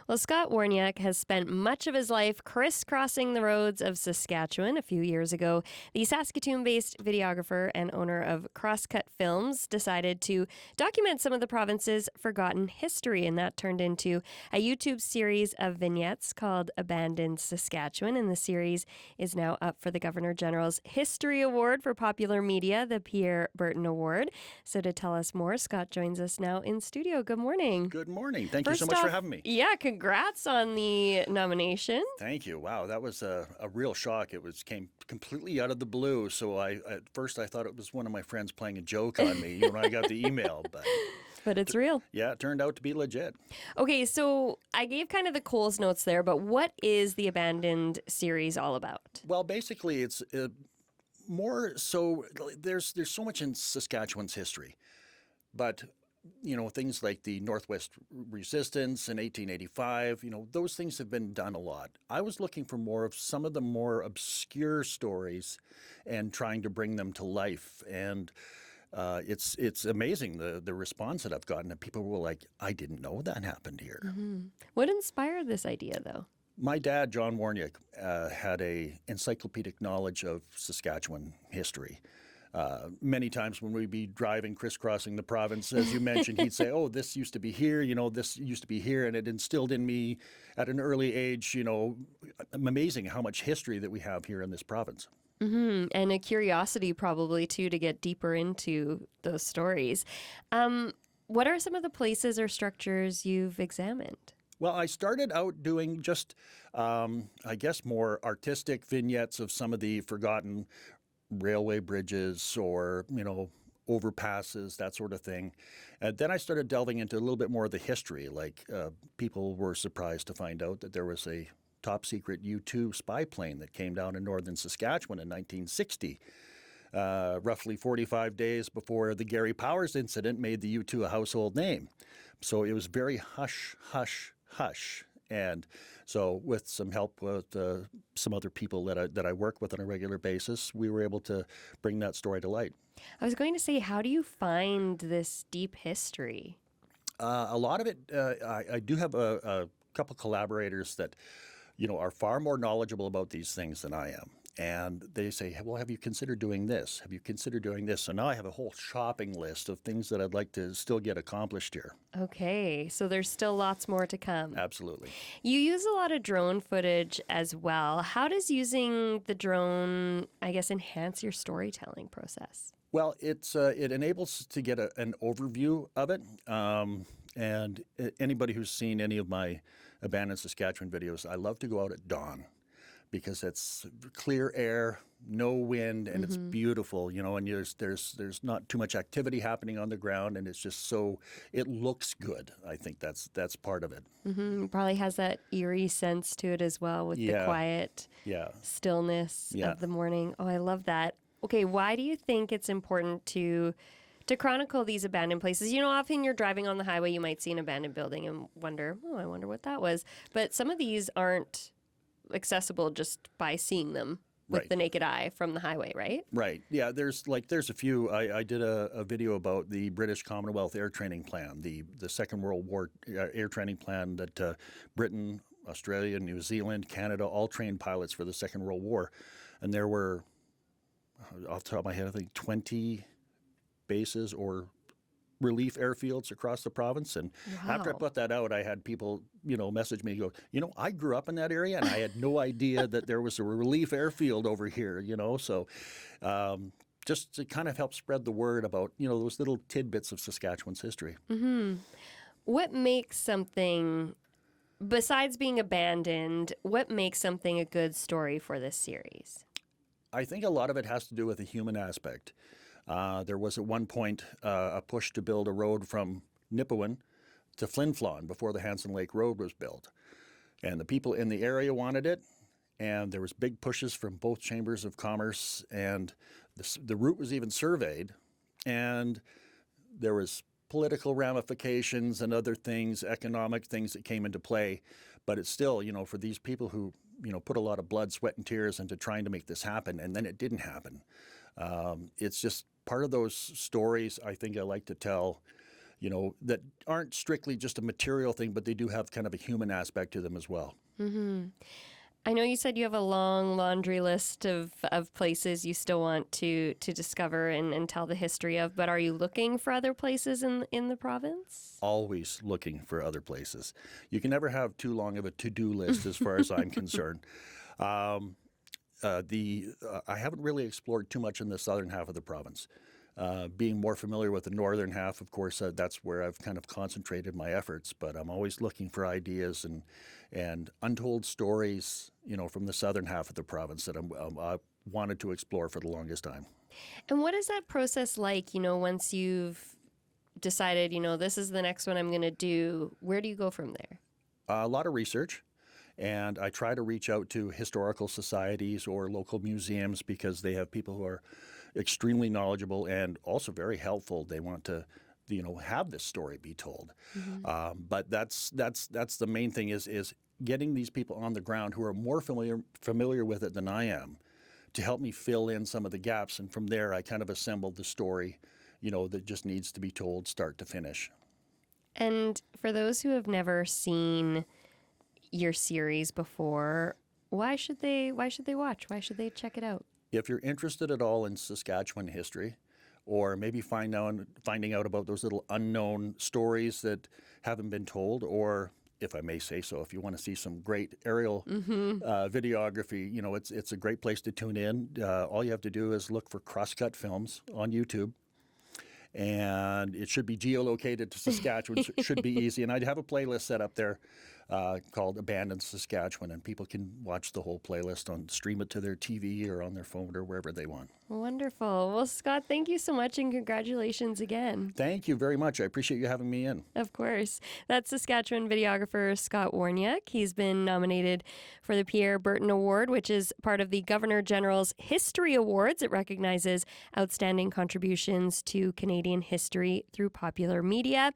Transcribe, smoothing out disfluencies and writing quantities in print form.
Well, Scott Woroniuk has spent much of his life crisscrossing the roads of Saskatchewan. A few years ago, the Saskatoon-based videographer and owner of Crosscut Films decided to document some of the province's forgotten history, and that turned into a YouTube series of vignettes called Abandoned Saskatchewan, and the series is now up for the Governor-General's History Award for Popular Media, the Pierre Berton Award. So to tell us more, Scott joins us now in studio. Good morning. Good morning. Thank you so much for having me. Yeah, congrats on the nomination. Thank you. Wow, that was a real shock. Came completely out of the blue. So at first I thought it was one of my friends playing a joke on me when I got the email. But it's real. Yeah, it turned out to be legit. Okay, so I gave kind of the Coles notes there, but what is the Abandoned series all about? Well, basically it's more so there's so much in Saskatchewan's history. But things like the Northwest Resistance in 1885, those things have been done a lot. I was looking for more of some of the more obscure stories and trying to bring them to life. And it's amazing the response that I've gotten. And people were like, I didn't know that happened here. Mm-hmm. What inspired this idea, though? My dad, John Woroniuk, had a encyclopedic knowledge of Saskatchewan history. Many times when we'd be driving, crisscrossing the province, as you mentioned, he'd say, oh, this used to be here, this used to be here. And it instilled in me at an early age, amazing how much history that we have here in this province. Mm-hmm. And a curiosity probably, too, to get deeper into those stories. What are some of the places or structures you've examined? Well, I started out doing just, more artistic vignettes of some of the forgotten railway bridges or, overpasses, that sort of thing. And then I started delving into a little bit more of the history. Like people were surprised to find out that there was a top secret U-2 spy plane that came down in northern Saskatchewan in 1960. Roughly 45 days before the Gary Powers incident made the U-2 a household name. So it was very hush, hush, hush. And so with some help with some other people that I work with on a regular basis, we were able to bring that story to light. I was going to say, how do you find this deep history? A lot of it, I do have a couple collaborators that, are far more knowledgeable about these things than I am. And they say, well, have you considered doing this? Have you considered doing this? So now I have a whole shopping list of things that I'd like to still get accomplished here. Okay, so there's still lots more to come. Absolutely. You use a lot of drone footage as well. How does using the drone, enhance your storytelling process? Well, it enables to get an overview of it. And anybody who's seen any of my Abandoned Saskatchewan videos, I love to go out at dawn, because it's clear air, no wind, and it's beautiful, and there's not too much activity happening on the ground, and it's just it looks good. I think that's part of it. Mm-hmm. Probably has that eerie sense to it as well with the quiet stillness of the morning. Oh, I love that. Okay, why do you think it's important to chronicle these abandoned places? Often you're driving on the highway, you might see an abandoned building and wonder, I wonder what that was. But some of these aren't accessible just by seeing them with the naked eye from the highway, right? Right. Yeah, there's a few. I did a video about the British Commonwealth Air Training Plan, the Second World War air training plan that Britain, Australia, New Zealand, Canada all trained pilots for the Second World War. And there were, off the top of my head, I think 20 bases or relief airfields across the province. And after I put that out, I had people, message me and go, I grew up in that area and I had no idea that there was a relief airfield over here, So just to kind of help spread the word about, those little tidbits of Saskatchewan's history. Mm-hmm. What makes something, besides being abandoned, what makes something a good story for this series? I think a lot of it has to do with the human aspect. There was at one point a push to build a road from Nipawin to Flin Flon before the Hanson Lake Road was built. And the people in the area wanted it, and there was big pushes from both chambers of commerce, and the route was even surveyed, and there was political ramifications and other things, economic things that came into play. But it's still, for these people who, put a lot of blood, sweat, and tears into trying to make this happen, and then it didn't happen. It's just part of those stories I think I like to tell, that aren't strictly just a material thing, but they do have kind of a human aspect to them as well. Mm-hmm. I know you said you have a long laundry list of places you still want to discover and tell the history of, but are you looking for other places in the province? Always looking for other places. You can never have too long of a to-do list as far as I'm concerned. I haven't really explored too much in the southern half of the province. Being more familiar with the northern half, of course, that's where I've kind of concentrated my efforts. But I'm always looking for ideas and untold stories, from the southern half of the province that I wanted to explore for the longest time. And what is that process like, once you've decided, this is the next one I'm going to do? Where do you go from there? A lot of research. And I try to reach out to historical societies or local museums because they have people who are extremely knowledgeable and also very helpful. They want to, have this story be told. Mm-hmm. But that's the main thing is getting these people on the ground who are more familiar with it than I am to help me fill in some of the gaps. And from there, I kind of assembled the story, that just needs to be told start to finish. And for those who have never seen your series before, why should they watch? Why should they check it out? If you're interested at all in Saskatchewan history, or maybe finding out about those little unknown stories that haven't been told, or if I may say so, if you want to see some great aerial videography, it's a great place to tune in. All you have to do is look for Crosscut Films on YouTube. And it should be geolocated to Saskatchewan. So it should be easy. And I have a playlist set up there called Abandoned Saskatchewan, and people can watch the whole playlist stream it to their TV or on their phone or wherever they want. Wonderful. Well, Scott, thank you so much, and congratulations again. Thank you very much. I appreciate you having me in. Of course. That's Saskatchewan videographer Scott Woroniuk. He's been nominated for the Pierre Berton Award, which is part of the Governor General's History Awards. It recognizes outstanding contributions to Canadian history through popular media.